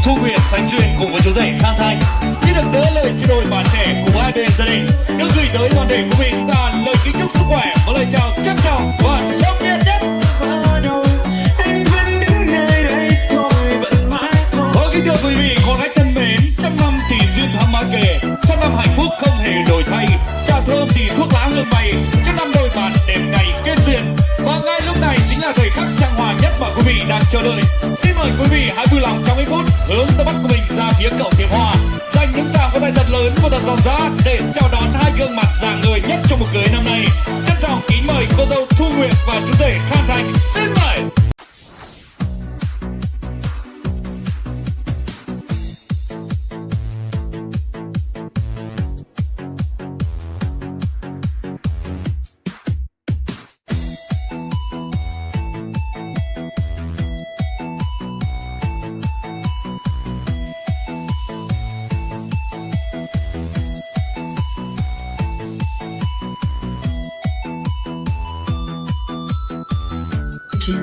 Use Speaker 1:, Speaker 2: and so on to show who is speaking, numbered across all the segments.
Speaker 1: Thu Nguyệt Sánh Duyên cùng với chú rể Khang Thành xin được đỡ lời chia đôi bạn trẻ cùng hai bên gia đình được gửi tới toàn thể quý vị chúng ta lời kính chúc sức khỏe và lời chào trân trọng và nồng nhiệt nhất. Kính thưa quý vị, con gái thân mến, trăm năm thì duyên thắm má kề, trăm năm hạnh phúc không hề đổi thay, trà thơm thì thuốc lá hương bay, trăm năm đôi bạn đẹp ngày kết duyên. Và ngay lúc này chính là thời khắc trang hòa nhất mà quý vị đang chờ đợi. Xin mời quý vị hãy vui lòng trong ít phút hướng tầm mắt của mình ra phía cầu Thiệp Hòa, dành những tràng pháo tay thật lớn và thật giòn giã để chào đón hai gương mặt rạng ngời nhất trong cuộc cưới năm nay. Trân trọng kính mời cô dâu Thu Nguyệt và chú rể Khang Thành, xin mời.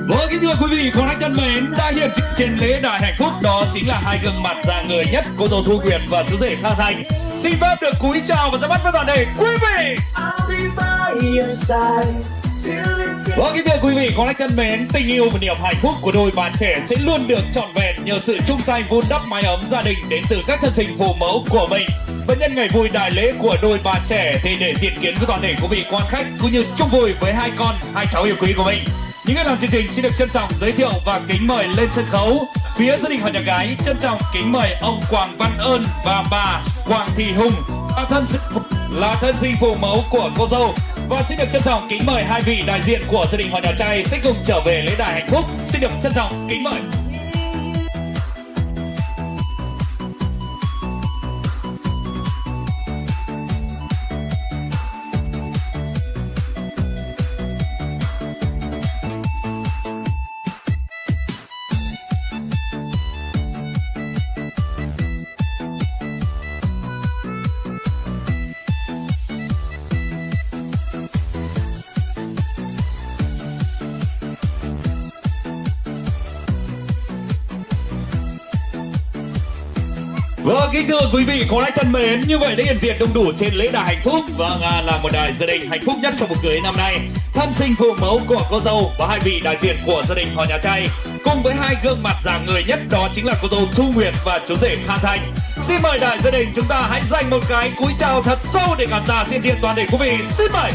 Speaker 1: Vâng, kính thưa quý vị, con gái thân mến, đã hiện diện trên lễ đài hạnh phúc đó chính là hai gương mặt rạng ngời nhất, cô dâu Thu Nguyệt và chú rể Khang Thành. Xin phép được cúi chào và ra mắt với toàn thể quý vị. Vâng, kính thưa quý vị, con gái thân mến, tình yêu và niềm hạnh phúc của đôi bạn trẻ sẽ luôn được trọn vẹn nhờ sự chung tay vun đắp mái ấm gia đình đến từ các thân sinh phụ mẫu của mình. Và nhân ngày vui đại lễ của đôi bạn trẻ thì để diện kiến với toàn thể quý vị quan khách cũng như chung vui với hai con, hai cháu yêu quý của mình, những người làm chương trình xin được trân trọng giới thiệu và kính mời lên sân khấu phía gia đình họ nhà gái. Trân trọng kính mời ông Quảng Văn Ơn và bà Quảng Thị Hùng là thân sinh phụ mẫu của cô dâu. Và xin được trân trọng kính mời hai vị đại diện của gia đình họ nhà trai sẽ cùng trở về lễ đài hạnh phúc. Xin được trân trọng kính mời. Vâng, kính thưa quý vị, có lẽ thân mến, như vậy đã hiện diện đông đủ trên lễ đài hạnh phúc. Vâng, là một đài gia đình hạnh phúc nhất trong cuộc cưới năm nay. Thân sinh phụ mẫu của cô dâu và hai vị đại diện của gia đình họ nhà trai cùng với hai gương mặt rạng ngời nhất đó chính là cô dâu Thu Nguyệt và chú rể Khang Thành. Xin mời đại gia đình chúng ta hãy dành một cái cúi chào thật sâu để cảm tạ xin diện toàn thể quý vị. Xin mời.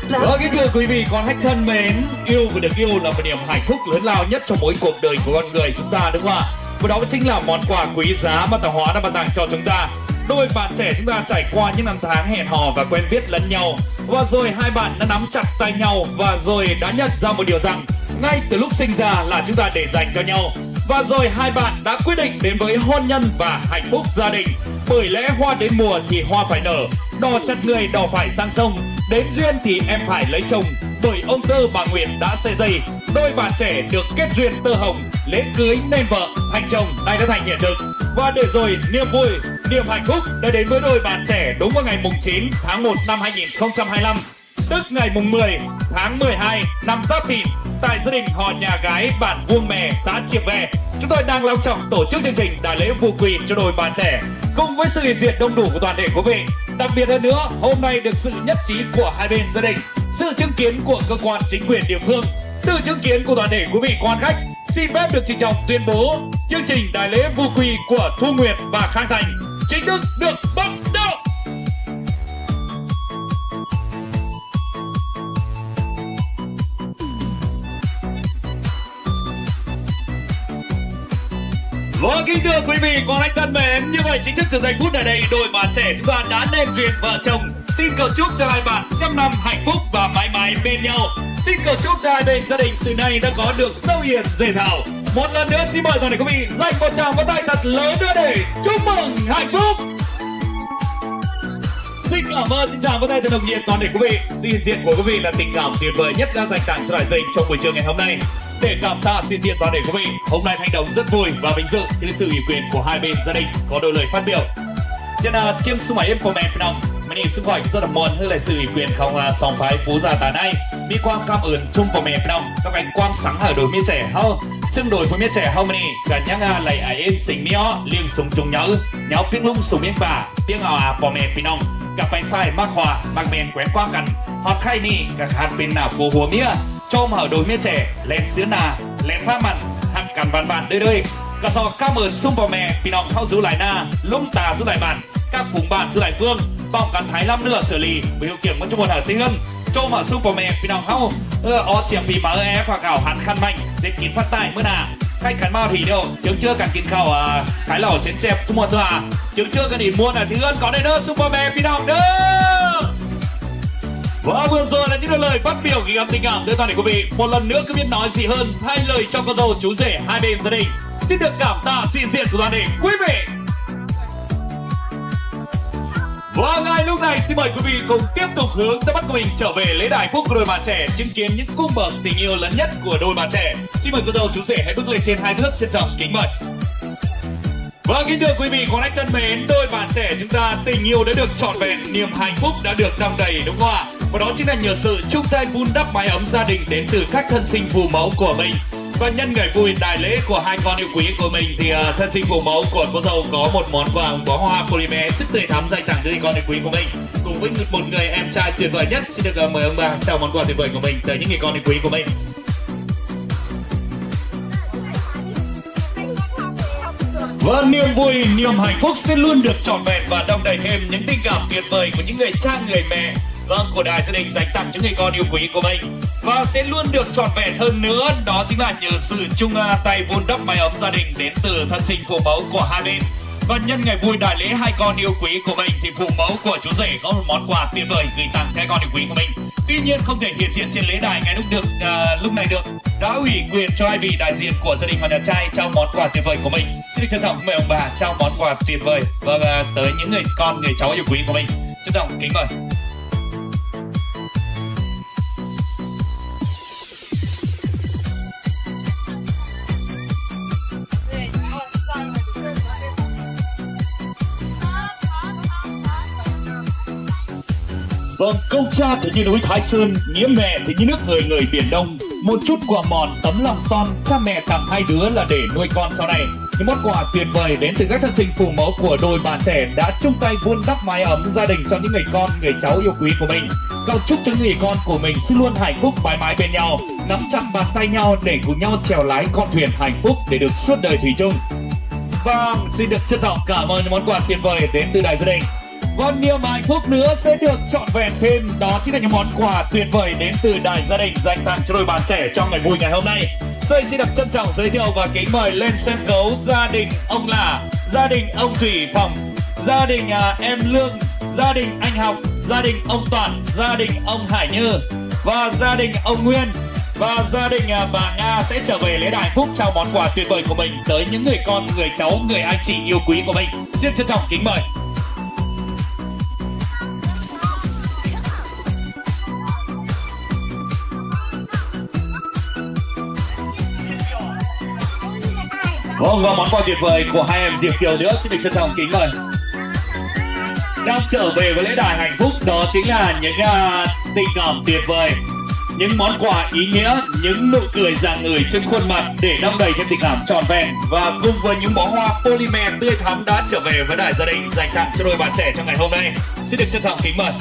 Speaker 1: Vâng, kính thưa quý vị, con khách thân mến, yêu và được yêu là một niềm hạnh phúc lớn lao nhất trong mỗi cuộc đời của con người chúng ta, đúng không ạ? Và đó chính là món quà quý giá mà tạo hóa đã ban tặng cho chúng ta. Đôi bạn trẻ chúng ta trải qua những năm tháng hẹn hò và quen biết lẫn nhau, và rồi hai bạn đã nắm chặt tay nhau và rồi đã nhận ra một điều rằng ngay từ lúc sinh ra là chúng ta để dành cho nhau. Và rồi hai bạn đã quyết định đến với hôn nhân và hạnh phúc gia đình. Bởi lẽ hoa đến mùa thì hoa phải nở, đò chặt người đò phải sang sông, đến duyên thì em phải lấy chồng. Bởi ông Tơ bà Nguyệt đã xây dây, đôi bạn trẻ được kết duyên tơ hồng, lễ cưới nên vợ thành chồng nay đã thành hiện thực. Và để rồi niềm vui, niềm hạnh phúc đã đến với đôi bạn trẻ đúng vào ngày mùng 9 tháng 1 năm 2025, tức ngày mùng 10 tháng 12 năm Giáp Thìn, tại gia đình họ nhà gái bản Vuông Mè, xã Triềng Về. Chúng tôi đang long trọng tổ chức chương trình đại lễ vu quỳ cho đôi bạn trẻ cùng với sự hiện diện đông đủ của toàn thể quý vị. Đặc biệt hơn nữa, hôm nay được sự nhất trí của hai bên gia đình, sự chứng kiến của cơ quan chính quyền địa phương, sự chứng kiến của toàn thể quý vị quan khách. Xin phép được trịnh trọng tuyên bố chương trình đại lễ vu quỳ của Thu Nguyệt và Khang Thành chính thức được bắt đầu. Vâng, kính thưa quý vị, con anh thân mến, như vậy chính thức từ giây phút này đây, đôi bạn trẻ chúng ta đã nên duyên vợ chồng. Xin cầu chúc cho hai bạn trăm năm hạnh phúc và mãi mãi bên nhau. Xin cầu chúc cho hai bên gia đình từ nay đã có được sâu hiền dễ thảo. Một lần nữa xin mời toàn thể quý vị dành một tràng pháo tay thật lớn nữa để chúc mừng hạnh phúc. Xin cảm ơn những tràng pháo tay thật nồng nhiệt toàn thể quý vị. Sự hiện diện của quý vị là tình cảm tuyệt vời nhất đã dành tặng cho đại gia đình trong buổi trưa ngày hôm nay. Để cảm tạ xin diện toàn thể quý vị, hôm nay Thanh Đồng rất vui và vinh dự khi sự ủy quyền của hai bên gia đình có đôi lời phát biểu. Trên chương số máy em comment Thanh Đồng, นี่สุขอยrất là mòn hơi lại sự ủy quyền không song phái phú gia tà nayมีความcảm ơn chung của mẹพี่น้องกับการความสังหารโดยมีแจ๋เฮาซึ่งโดยผู้มีแจ๋เฮามานี่กันยังไหลไอเอ็นสิ่งมีอ้อเลี้ยงสุ่มจุงเหยาเปียงลุ่มสุ่มเมียงป่าเปียงเอาพ่อแม่พี่น้องกับไปใส่มากกว่าบางเมนแขวนกว้างกันฮอดไข่นี่กับขาดเป็นหน้าฟูหัวเมียโจมเหาโดยมีแจ๋เล่นเสื้อนาเล่นผ้ามันหักกันบานๆเรื่อยๆกระสอบ90,000ซุ่มพ่อแม่พี่น้องเข้าสู่หลายหน้าลุ่มตาสู่หลายบ้านcác vùng bạnสู่หลายเฟื่องป้องกันไทยล้ำเนื้อเสือลีวิวเกี่ยงมันจะหมดหาเตือนโจมซุปเปอร์แมนพี่น้องเขาอเจียมปีมาแอฝากเก่าหันคันใหม่เด็กกินพัดใต้เมื่อนาใครขันมาผีเดียวเชื่อกันกินข้าวขายเหล่าเจ็บเจ็บทุกหมดตัวเชื่อกันอีกม้วนเตือนก่อนได้เด้อซุปเปอร์แมนพี่น้องเด้อvà vừa rồi là những lời phát biểu kỳ tình cảm tới toàn thể quý vị. Một lần nữa cứ biết nói gì hơn thay lời trong con dâu chú rể hai bên gia đình. Xin được cảm tạ sự hiện diện của toàn thể quý vị. Và ngay lúc này xin mời quý vị cùng tiếp tục hướng tới mắt của mình trở về lễ đài phúc của đôi bạn trẻ, chứng kiến những cung bậc tình yêu lớn nhất của đôi bạn trẻ. Xin mời cô dâu chú rể hãy bước lên trên hai bước, trân trọng kính mời. Và kính thưa quý vị con anh thân mến, đôi bạn trẻ chúng ta tình yêu đã được trọn vẹn, niềm hạnh phúc đã được đong đầy, đúng không ạ? Và đó chính là nhờ sự chung tay vun đắp mái ấm gia đình đến từ các thân sinh phụ mẫu của mình. Và nhân ngày vui đại lễ của hai con yêu quý của mình thì thân sinh phụ mẫu của cô dâu có một món quà bó hoa polymer sức tươi thắm dành tặng cho con yêu quý của mình, cùng với một người em trai tuyệt vời nhất. Xin được mời ông bà trao món quà tuyệt vời của mình tới những người con yêu quý của mình. Và niềm vui, niềm hạnh phúc sẽ luôn được trọn vẹn và đong đầy thêm những tình cảm tuyệt vời của những người cha, người mẹ, của đại gia đình dành tặng cho người con yêu quý của mình. Và sẽ luôn được trọn vẹn hơn nữa, đó chính là nhờ sự chung tay vun đắp mái ấm gia đình đến từ thân sinh phụ mẫu của hai bên. Và nhân ngày vui đại lễ hai con yêu quý của mình thì phụ mẫu của chú rể có một món quà tuyệt vời gửi tặng hai con yêu quý của mình. Tuy nhiên không thể hiện diện trên lễ đài ngay lúc này được, đã ủy quyền cho hai vị đại diện của gia đình và nhà trai trao món quà tuyệt vời của mình. Xin được trân trọng mời ông bà trao món quà tuyệt vời tới những người con, người cháu yêu quý của mình. Trân trọng kính mời. Vâng, câu cha thì như núi Thái Sơn, nghĩa mẹ thì như nước người biển Đông. Một chút quà mòn tấm lòng son, cha mẹ tặng hai đứa là để nuôi con sau này. Những món quà tuyệt vời đến từ các thân sinh phụ mẫu của đôi bạn trẻ đã chung tay vun đắp mái ấm gia đình cho những người con, người cháu yêu quý của mình. Cầu chúc cho người con của mình sẽ luôn hạnh phúc mãi mãi bên nhau, nắm chặt bàn tay nhau để cùng nhau chèo lái con thuyền hạnh phúc để được suốt đời thủy chung. Vâng, xin được trân trọng cảm ơn những món quà tuyệt vời đến từ đại gia đình. Và niềm hạnh phúc nữa sẽ được trọn vẹn thêm, đó chính là những món quà tuyệt vời đến từ đại gia đình dành tặng cho đôi bạn trẻ trong ngày vui ngày hôm nay. Xin được trân trọng giới thiệu và kính mời lên sân khấu gia đình ông Là, gia đình ông Thủy Phòng, gia đình em Lương, gia đình anh Học, gia đình ông Toàn, gia đình ông Hải Như và gia đình ông Nguyên. Và gia đình bà Nga sẽ trở về lễ đài phúc trao món quà tuyệt vời của mình tới những người con, người cháu, người anh chị yêu quý của mình. Xin trân trọng kính mời. Vâng, và món quà tuyệt vời của hai em Diệp Kiều nữa xin được trân trọng kính mời. Đang trở về với lễ đài hạnh phúc, đó chính là những tình cảm tuyệt vời, những món quà ý nghĩa, những nụ cười rạng ngời trên khuôn mặt để đong đầy thêm tình cảm trọn vẹn, và cùng với những bó hoa polymer tươi thắm đã trở về với đại gia đình dành tặng cho đôi bạn trẻ trong ngày hôm nay. Xin được trân trọng kính mời.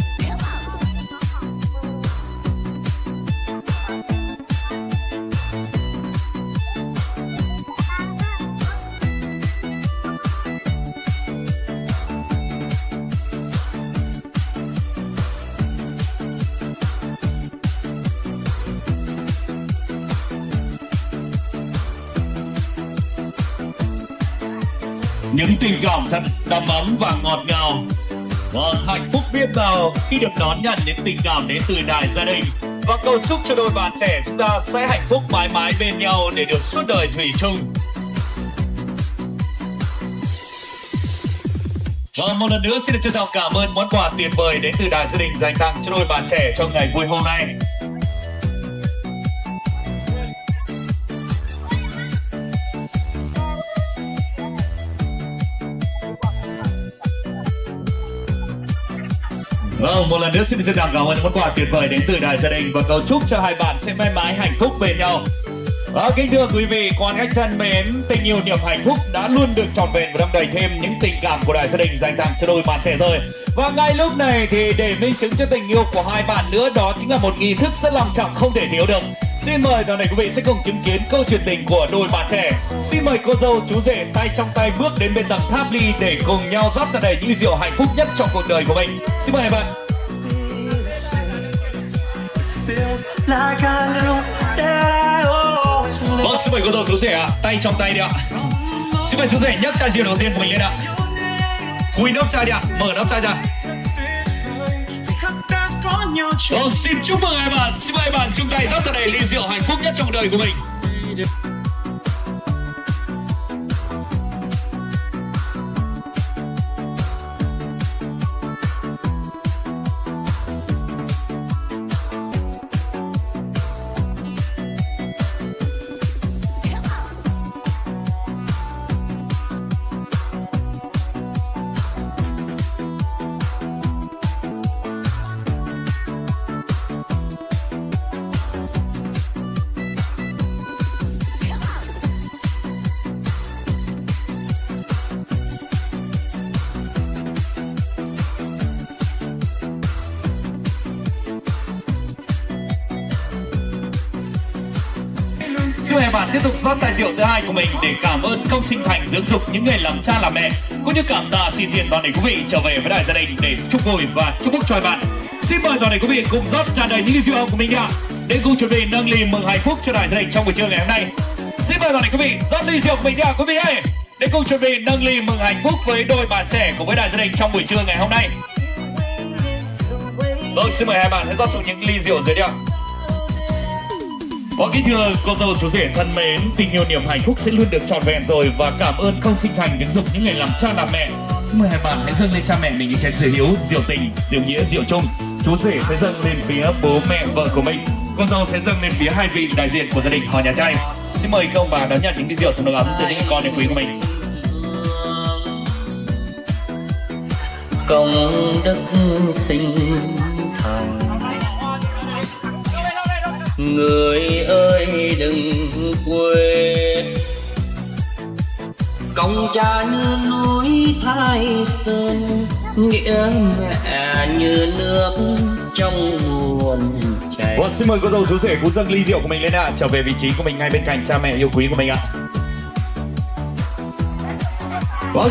Speaker 1: Những tình cảm thật đầm ấm và ngọt ngào, và hạnh phúc biết bao khi được đón nhận những tình cảm đến từ đại gia đình, và cầu chúc cho đôi bạn trẻ chúng ta sẽ hạnh phúc mãi mãi bên nhau để được suốt đời thủy chung. Và một lần nữa xin được trân trọng cảm ơn món quà tuyệt vời đến từ đại gia đình dành tặng cho đôi bạn trẻ trong ngày vui hôm nay. Vâng, một lần nữa xin trân trọng cảm ơn những món quà tuyệt vời đến từ đại gia đình và cầu chúc cho hai bạn sẽ mãi mãi hạnh phúc bên nhau. Kính thưa quý vị, quan khách thân mến, tình yêu niềm hạnh phúc đã luôn được trọn vẹn và đong đầy thêm những tình cảm của đại gia đình dành tặng cho đôi bạn trẻ rồi. Và ngay lúc này thì để minh chứng cho tình yêu của hai bạn nữa, đó chính là một nghi thức rất long trọng không thể thiếu được. Xin mời toàn thể quý vị sẽ cùng chứng kiến câu chuyện tình của đôi bạn trẻ. Xin mời cô dâu chú rể tay trong tay bước đến bên tầng tháp ly để cùng nhau rót ra đầy những ly rượu hạnh phúc nhất trong cuộc đời của mình. Xin mời hai bạn. Vâng, xin mời cô dâu chú rể ạ, tay trong tay đi ạ. Xin mời chú rể nhấc chai rượu đầu tiên của mình lên ạ. Khui nắp chai đi ạ, mở nắp chai ra. Vâng, xin chúc mừng hai bạn. Xin mời hai bạn chung tay rót ra đầy ly rượu hạnh phúc nhất trong đời của mình. Xin mời bạn tiếp tục rót chai rượu thứ hai của mình để cảm ơn công sinh thành dưỡng dục những người làm cha làm mẹ, cũng như cảm tạ xin diện toàn thể quý vị trở về với đại gia đình để chúc vui và chúc phúc cho hai bạn. Xin mời toàn thể quý vị cùng rót tràn đầy những ly rượu hồng của mình ạ, để cùng chuẩn bị nâng ly mừng hạnh phúc cho đại gia đình trong buổi trưa ngày hôm nay. Xin mời toàn thể quý vị rót ly rượu của mình ạ quý vị ơi, để cùng chuẩn bị nâng ly mừng hạnh phúc với đôi bạn trẻ cùng với đại gia đình trong buổi trưa ngày hôm nay. Vâng, xin mời hai bạn hãy rót xuống những ly rượu dưới đây ạ. Kính thưa cô dâu chú rể thân mến, tình yêu niềm hạnh phúc sẽ luôn được trọn vẹn rồi, và cảm ơn không sinh thành dưỡng dục những người làm cha làm mẹ. Xin mời hai bạn hãy dâng lên cha mẹ mình những chén rượu hiếu, rượu tình, rượu nghĩa, rượu chung. Chú rể sẽ dâng lên phía bố mẹ vợ của mình, cô dâu sẽ dâng lên phía hai vị đại diện của gia đình họ nhà trai. Xin mời các ông bà đón nhận những ly rượu thật nồng ấm từ những con yêu quý của mình.
Speaker 2: Công đức sinh thành, người ơi đừng quên, công cha như núi Thái Sơn, nghĩa mẹ như nước trong nguồn chảy.
Speaker 1: Xin mời cô dâu chú rể cũng dâng ly rượu của mình lên ạ, trở về vị trí của mình ngay bên cạnh cha mẹ yêu quý của mình ạ.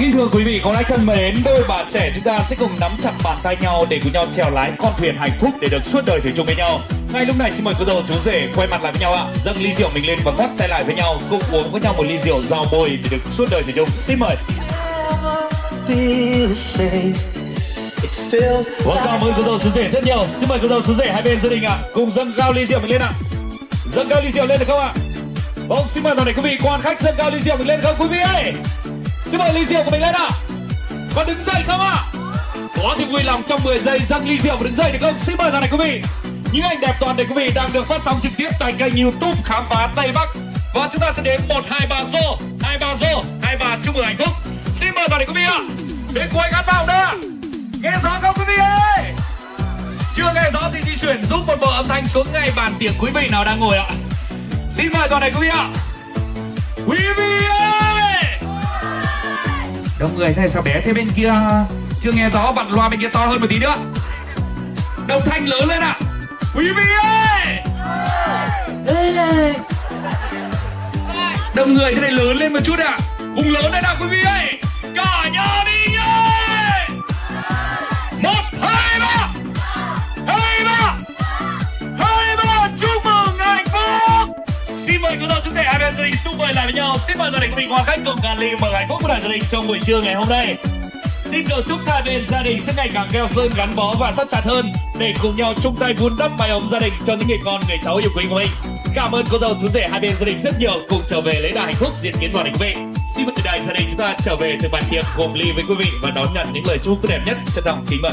Speaker 1: Kính thưa quý vị, con gái thân mến, đôi bạn trẻ chúng ta sẽ cùng nắm chặt bàn tay nhau để cùng nhau chèo lái con thuyền hạnh phúc để được suốt đời thủy chung với nhau. Ngay lúc này xin mời cô dâu chú rể quay mặt lại với nhau ạ, dâng ly rượu mình lên và ngoắc tay lại với nhau, cùng uống với nhau một ly rượu giao bôi để được suốt đời thủy chung. Xin mời. Cảm ơn cô dâu chú rể rất nhiều. Xin mời cô dâu chú rể hai bên gia đình ạ, cùng dâng cao ly rượu mình lên ạ. Dâng cao ly rượu lên được không ạ? Vâng, xin mời toàn thể quý vị quan khách dâng cao ly rượu mình lên không quý vị ơi? Xin mời ly rượu của mình lên ạ. Có đứng dậy không ạ? Có thì vui lòng trong 10 giây dâng ly rượu và đứng dậy được không? Xin mời toàn thể quý vị. Những ảnh đẹp toàn thể quý vị đang được phát sóng trực tiếp tại kênh YouTube Khám phá Tây Bắc. Và chúng ta sẽ đến 1, 2, 3 rô, 2, 3 rô, 2, 3 chúc mừng hạnh phúc. Xin mời toàn thể quý vị ạ. Đến cuối khán vào nữa. Nghe rõ không quý vị ơi? Chưa nghe rõ thì di chuyển giúp một bộ âm thanh xuống ngay bàn tiệc quý vị nào đang ngồi ạ. Xin mời toàn thể quý vị ạ. Quý vị ơi! Đông người này sao bé thế bên kia chưa nghe rõ, bật loa bên kia to hơn một tí nữa. Đồng thanh lớn lên ạ. Quý vị ơi! Đông người thế này lớn lên một chút ạ. Cùng lớn lên nào quý vị ơi. Cả nhà đi ơi! 1, 2, 3. 2, 3. 2, 3. Chúc mừng hạnh phúc. Xin mời quý vị chúng ta hai bên gia đình xung vầy lại với nhau. Xin mời gia đình của mình quan khách cùng cạn ly mừng hạnh phúc của đại gia đình trong buổi trưa ngày hôm nay. Xin cầu chúc hai bên gia đình sẽ ngày càng keo sơn gắn bó và thắt chặt hơn để cùng nhau chung tay vun đắp mái ấm gia đình cho những người con người cháu yêu quý của mình. Cảm ơn cô dâu chú rể hai bên gia đình rất nhiều, cùng trở về lấy đà hạnh phúc diện kiến toàn thể quý vị. Xin mời đại gia đình chúng ta trở về từ bàn tiệc gồm ly với quý vị và đón nhận những lời chúc tốt đẹp nhất. Trân trọng kính mời.